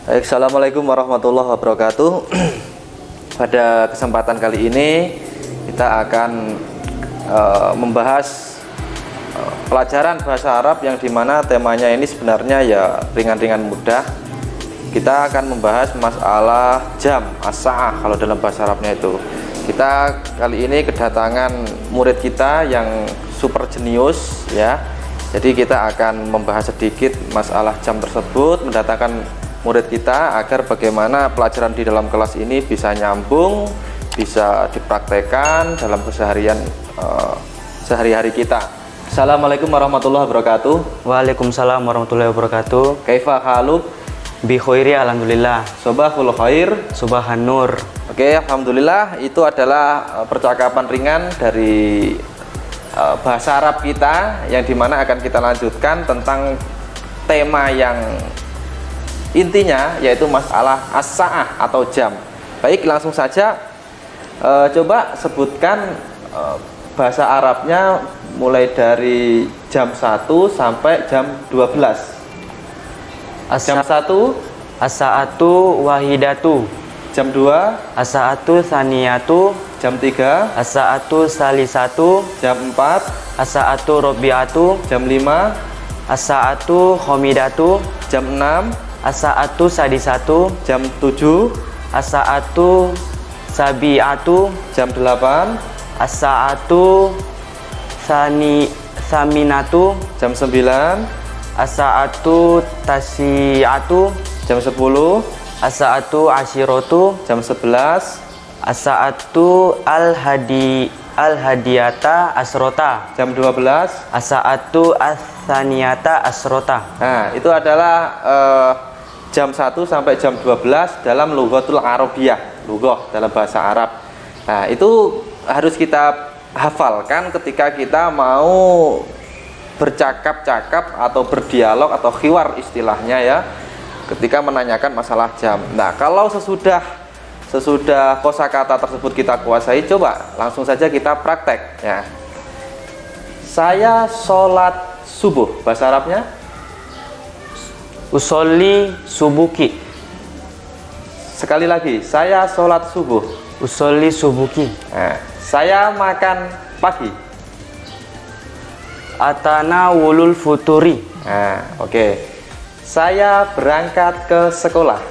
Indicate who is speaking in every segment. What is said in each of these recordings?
Speaker 1: Assalamualaikum warahmatullahi wabarakatuh. Pada kesempatan kali ini kita akan membahas pelajaran bahasa Arab yang dimana temanya ini sebenarnya ya ringan-ringan mudah. Kita akan membahas masalah jam as-sa'ah kalau dalam bahasa Arabnya itu. Kita kali ini kedatangan murid kita yang super jenius ya. Jadi kita akan membahas sedikit masalah jam tersebut, mendatangkan murid kita agar bagaimana pelajaran di dalam kelas ini bisa nyambung, bisa dipraktekkan dalam keseharian sehari-hari kita. Assalamualaikum warahmatullahi wabarakatuh.
Speaker 2: Waalaikumsalam warahmatullahi wabarakatuh.
Speaker 1: Kaifa haluk?
Speaker 2: Bi khairi alhamdulillah.
Speaker 1: Sobahul khair.
Speaker 2: Subahan nur.
Speaker 1: Oke, alhamdulillah itu adalah percakapan ringan dari bahasa Arab kita yang dimana akan kita lanjutkan tentang tema yang intinya yaitu masalah as-sa'ah atau jam. Baik, langsung saja coba sebutkan bahasa Arabnya mulai dari jam 1 sampai jam 12. Jam 1
Speaker 2: as-sa'atu wahidatu.
Speaker 1: Jam 2
Speaker 2: as-sa'atu tsaniyatu.
Speaker 1: Jam 3
Speaker 2: as-sa'atu salisatu.
Speaker 1: Jam 4
Speaker 2: as-sa'atu rabi'atu.
Speaker 1: Jam 5
Speaker 2: as-sa'atu khamidatu.
Speaker 1: Jam 6
Speaker 2: as-sa'atu sadisatu.
Speaker 1: Jam 7
Speaker 2: as-sa'atu sabi'atu.
Speaker 1: Jam 8
Speaker 2: as-sa'atu saminatu.
Speaker 1: Jam 9
Speaker 2: as-sa'atu tasi'atu.
Speaker 1: Jam 10
Speaker 2: as-sa'atu asyiratu.
Speaker 1: Jam 11
Speaker 2: as-sa'atu al-hadiyata asrota.
Speaker 1: Jam 12
Speaker 2: as-sa'atu as-saniyata asrota.
Speaker 1: Nah, itu adalah jam 1 sampai jam 12 dalam lughatul Arabiyah, lughah dalam bahasa Arab. Nah, itu harus kita hafalkan ketika kita mau bercakap-cakap atau berdialog atau khiwar istilahnya ya, ketika menanyakan masalah jam. Nah, kalau sesudah kosakata tersebut kita kuasai, coba langsung saja kita praktek ya. Saya sholat subuh, bahasa Arabnya
Speaker 2: Usolli subuki.
Speaker 1: sekali lagi, saya sholat subuh.
Speaker 2: Usolli subuki.
Speaker 1: Nah, saya makan pagi.
Speaker 2: Atana wulul futuri.
Speaker 1: Nah, oke. Saya berangkat ke sekolah.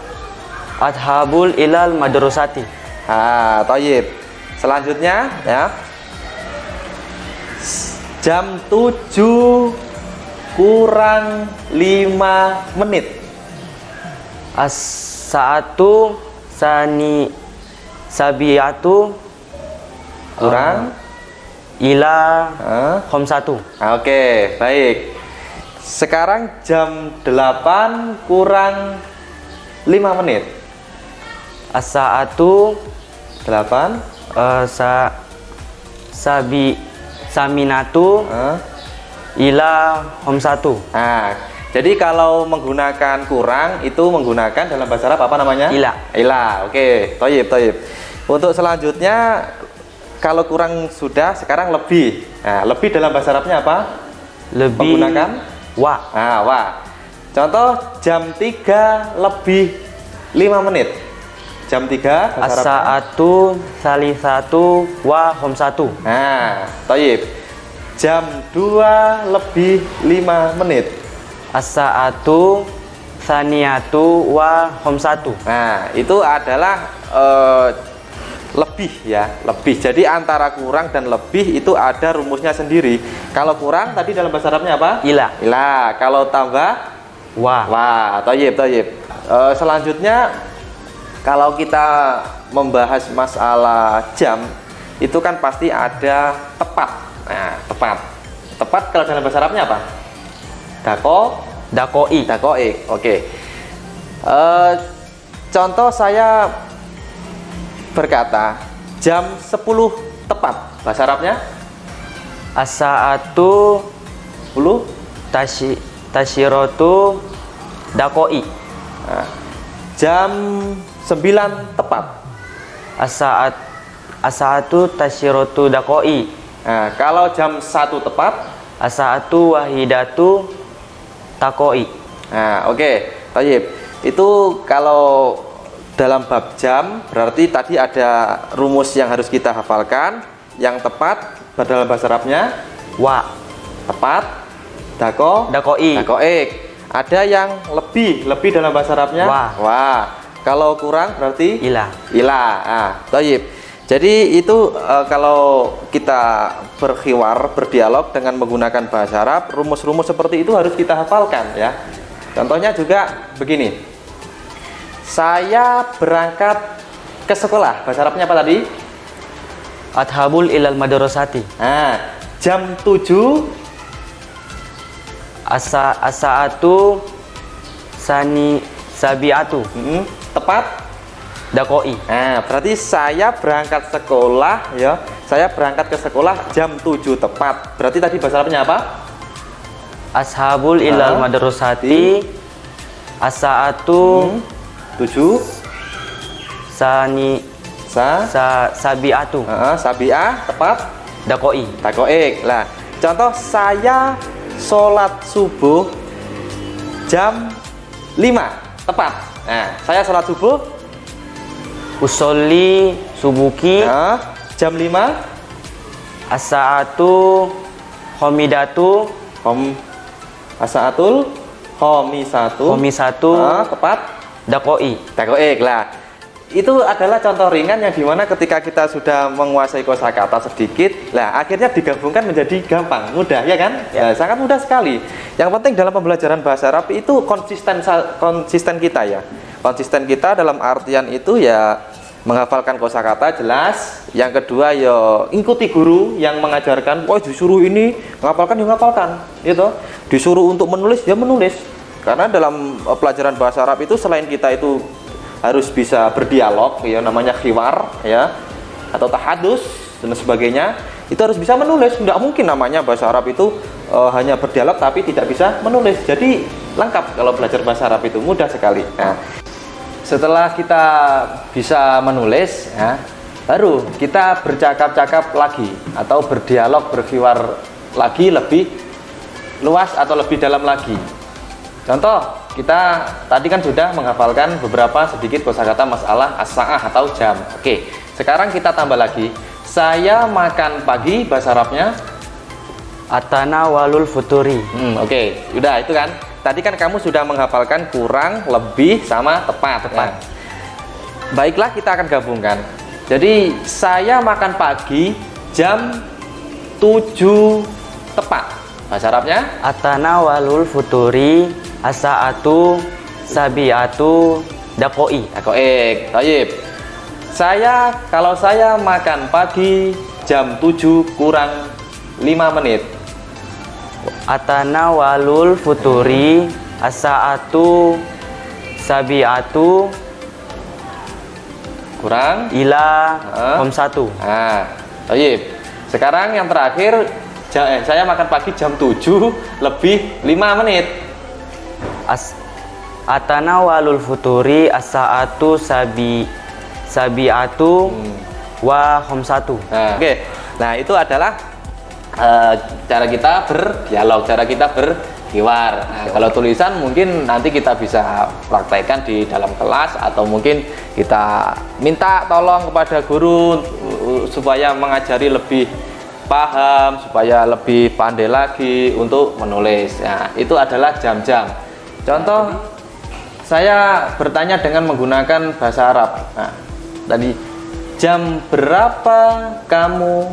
Speaker 2: Adhabul ilal madrasati.
Speaker 1: Ah, toyib. Selanjutnya ya. Jam 7 kurang 5 menit.
Speaker 2: As-sa'atu sabiatu
Speaker 1: Kurang
Speaker 2: ila
Speaker 1: ah,
Speaker 2: khamsatu.
Speaker 1: oke, baik. Sekarang jam 8 kurang 5 menit.
Speaker 2: As-sa'atu
Speaker 1: 8
Speaker 2: saminatu
Speaker 1: ah.
Speaker 2: ila khamsatu.
Speaker 1: Nah, jadi kalau menggunakan kurang itu menggunakan dalam bahasa Arab apa namanya?
Speaker 2: Ila.
Speaker 1: Ila. Oke, toyib, toyib. Untuk selanjutnya kalau kurang sudah, sekarang lebih. Nah, lebih dalam bahasa Arabnya apa?
Speaker 2: Lebih
Speaker 1: Menggunakan
Speaker 2: wa.
Speaker 1: nah, wah. Contoh jam 3 lebih 5 menit. Jam 3 bahasa Arabnya.
Speaker 2: As-sa'atu salisatu wa khamsatu.
Speaker 1: Nah, toyib. Jam 2 lebih 5 menit.
Speaker 2: As-sa'atu saniyatu wa khamsatu.
Speaker 1: Nah, itu adalah lebih ya, lebih. Jadi antara kurang dan lebih itu ada rumusnya sendiri. Kalau kurang tadi dalam bahasa Arabnya apa?
Speaker 2: Ila.
Speaker 1: Ila. Kalau tambah
Speaker 2: Wa.
Speaker 1: wah, toyib, toyib. Selanjutnya kalau kita membahas masalah jam itu kan pasti ada tepat. Nah, tepat. Tepat kalau dalam bahasa Arabnya apa?
Speaker 2: Dakoi.
Speaker 1: Dakoik. Oke. Contoh saya berkata jam 10 tepat. Bahasa Arabnya?
Speaker 2: As-sa'atu
Speaker 1: 10
Speaker 2: Tasyiratu dakoi.
Speaker 1: Nah, jam 9 tepat.
Speaker 2: As-sa'atu tasyiratu dakoi.
Speaker 1: Nah, kalau jam 1 tepat.
Speaker 2: As-sa'atu wahidatu takoi.
Speaker 1: Nah, oke. Tayyib. Itu kalau dalam bab jam berarti tadi ada rumus yang harus kita hafalkan. Yang tepat dalam bahasa Arabnya
Speaker 2: Wa
Speaker 1: tepat,
Speaker 2: dakoi.
Speaker 1: dakoik. Ada yang lebih dalam bahasa Arabnya
Speaker 2: Wah.
Speaker 1: Kalau kurang berarti
Speaker 2: Ila.
Speaker 1: Nah, tayyib. Jadi itu kalau kita berdialog dengan menggunakan bahasa Arab, rumus-rumus seperti itu harus kita hafalkan ya. Contohnya juga begini. Saya berangkat ke sekolah. Bahasa Arabnya apa tadi?
Speaker 2: Adhabul ilal madrasati.
Speaker 1: Nah, jam 7
Speaker 2: As-sa'atu sabiatu
Speaker 1: tepat
Speaker 2: dakoi.
Speaker 1: Nah, berarti saya berangkat sekolah ya. Saya berangkat ke sekolah jam 7 tepat. Berarti tadi bahasa Arabnya apa?
Speaker 2: Ashabul ilal madrasati as-sa'atu
Speaker 1: 7
Speaker 2: sabiatu
Speaker 1: sabiah tepat
Speaker 2: dakoi.
Speaker 1: takoik. Lah, contoh saya sholat subuh jam 5 tepat. Nah, saya sholat subuh
Speaker 2: Usolli subuki
Speaker 1: jam 5
Speaker 2: as-sa'atu khomidatu
Speaker 1: asaatul khomisatu tepat
Speaker 2: dakoi.
Speaker 1: takoik. Lah, itu adalah contoh ringan yang dimana ketika kita sudah menguasai kosakata sedikit, lah akhirnya digabungkan menjadi gampang, mudah ya kan? Ya, sangat mudah sekali. Yang penting dalam pembelajaran bahasa Arab itu konsisten kita ya. Konsisten kita dalam artian itu ya menghafalkan kosakata jelas. Yang kedua ya ikuti guru yang mengajarkan. Wah, disuruh ini menghafalkan ya menghafalkan, gitu. Disuruh untuk menulis ya menulis. Karena dalam pelajaran bahasa Arab itu selain kita itu harus bisa berdialog ya, namanya khiwar ya, atau tahadus dan sebagainya, itu harus bisa menulis. Tidak mungkin namanya bahasa Arab itu hanya berdialog tapi tidak bisa menulis. Jadi lengkap kalau belajar bahasa Arab itu mudah sekali. Nah, setelah kita bisa menulis ya, baru kita bercakap-cakap lagi atau berdialog, berkhiwar lagi lebih luas atau lebih dalam lagi. Contoh, kita tadi kan sudah menghafalkan beberapa sedikit kosakata masalah as-sa'ah atau jam. Oke, sekarang kita tambah lagi. Saya makan pagi, bahasa Arabnya
Speaker 2: Atana walul futuri.
Speaker 1: Oke, udah itu kan. Tadi kan kamu sudah menghafalkan kurang, lebih, sama tepat. Ya. Baiklah, kita akan gabungkan. Jadi saya makan pagi jam 7 tepat. Bahasa Arabnya
Speaker 2: Atana walul futuri as-sa'atu sabiatu dakoi.
Speaker 1: takoik. Tayyib. Kalau saya makan pagi jam 7 kurang 5 menit.
Speaker 2: Atana walul futuri as-sa'atu sabiatu
Speaker 1: Kurang
Speaker 2: ila khomsatu.
Speaker 1: Nah, tayyib. Sekarang yang terakhir saya makan pagi jam 7 lebih 5 menit.
Speaker 2: Atana walul futuri as-sa'atu sabiatu wa khomsatu.
Speaker 1: Nah, oke. Nah, itu adalah cara kita berdialog, cara kita berhiwar. Nah, kalau tulisan mungkin nanti kita bisa praktekkan di dalam kelas atau mungkin kita minta tolong kepada guru supaya mengajari lebih paham, supaya lebih pandai lagi untuk menulis. Nah, itu adalah jam-jam. Contoh, saya bertanya dengan menggunakan bahasa Arab. Nah, tadi jam berapa kamu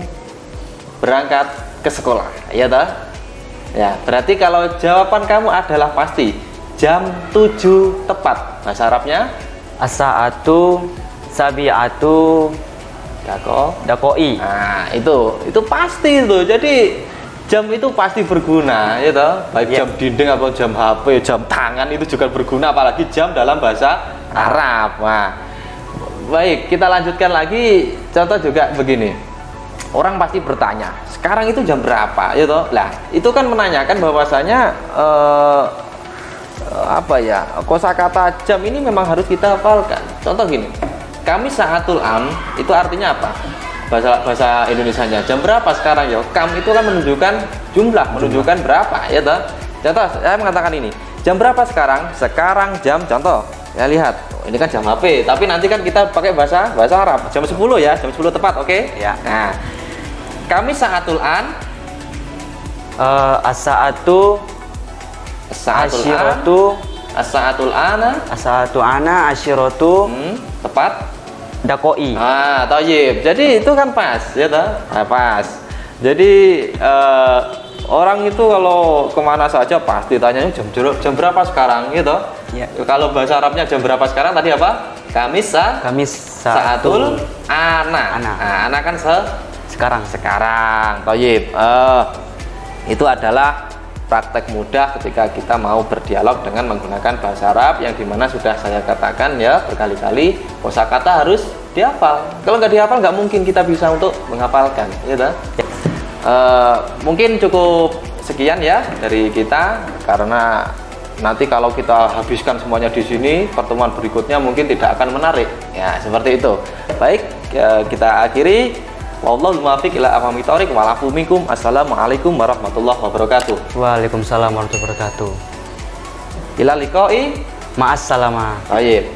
Speaker 1: berangkat ke sekolah? Ya toh? Ya, berarti kalau jawaban kamu adalah pasti jam 7 tepat. Bahasa Arabnya
Speaker 2: As-sa'atu sabiatu dakoi.
Speaker 1: Nah, itu pasti itu. Jadi jam itu pasti berguna, ya toh? Baik jam dinding atau jam HP, jam tangan itu juga berguna, apalagi jam dalam bahasa Arab. Nah, baik, kita lanjutkan lagi. Contoh juga begini. orang pasti bertanya, sekarang itu jam berapa? Ya toh? Lah, itu kan menanyakan bahwasanya apa ya? Kosakata jam ini memang harus kita hafalkan. Contoh gini. Kami saatul an itu artinya apa? Bahasa Indonesianya. Jam berapa sekarang ya? Kam itu kan menunjukkan jumlah, menunjukkan berapa, ya toh? Contoh, saya mengatakan ini. Jam berapa sekarang? Sekarang jam, contoh. Ya lihat, ini kan jam HP, tapi nanti kan kita pakai bahasa Arab. Jam 10 ya, jam 10 tepat, oke?
Speaker 2: Ya.
Speaker 1: Nah, kami saatul an
Speaker 2: As-sa'atu
Speaker 1: saatul an
Speaker 2: asyiratu
Speaker 1: as-saatul ana
Speaker 2: as-sa'atu ana asyiratu
Speaker 1: tepat.
Speaker 2: dakoi.
Speaker 1: Thayyib. Jadi itu kan pas, ya toh? Nah, pas. Jadi orang itu kalau kemana saja pasti tanyanya jam berapa sekarang, gitu.
Speaker 2: Ya.
Speaker 1: Kalau bahasa Arabnya jam berapa sekarang tadi apa? Kamis saatul ana. Nah, ana kan
Speaker 2: sekarang.
Speaker 1: Thayyib. Itu adalah praktek mudah ketika kita mau berdialog dengan menggunakan bahasa Arab yang dimana sudah saya katakan ya berkali-kali kosakata harus dihafal. Kalau nggak dihafal nggak mungkin kita bisa untuk menghafalkan, ya toh? Mungkin cukup sekian ya dari kita, karena nanti kalau kita habiskan semuanya di sini, pertemuan berikutnya mungkin tidak akan menarik. Ya, seperti itu. Baik, kita akhiri. Wallahul muwaffiq ila aqwamit thoriq wal afu minkum. Assalamualaikum warahmatullahi wabarakatuh.
Speaker 2: Waalaikumsalam warahmatullahi wabarakatuh.
Speaker 1: Ila liqa'i
Speaker 2: Ma'as salama.
Speaker 1: Baik.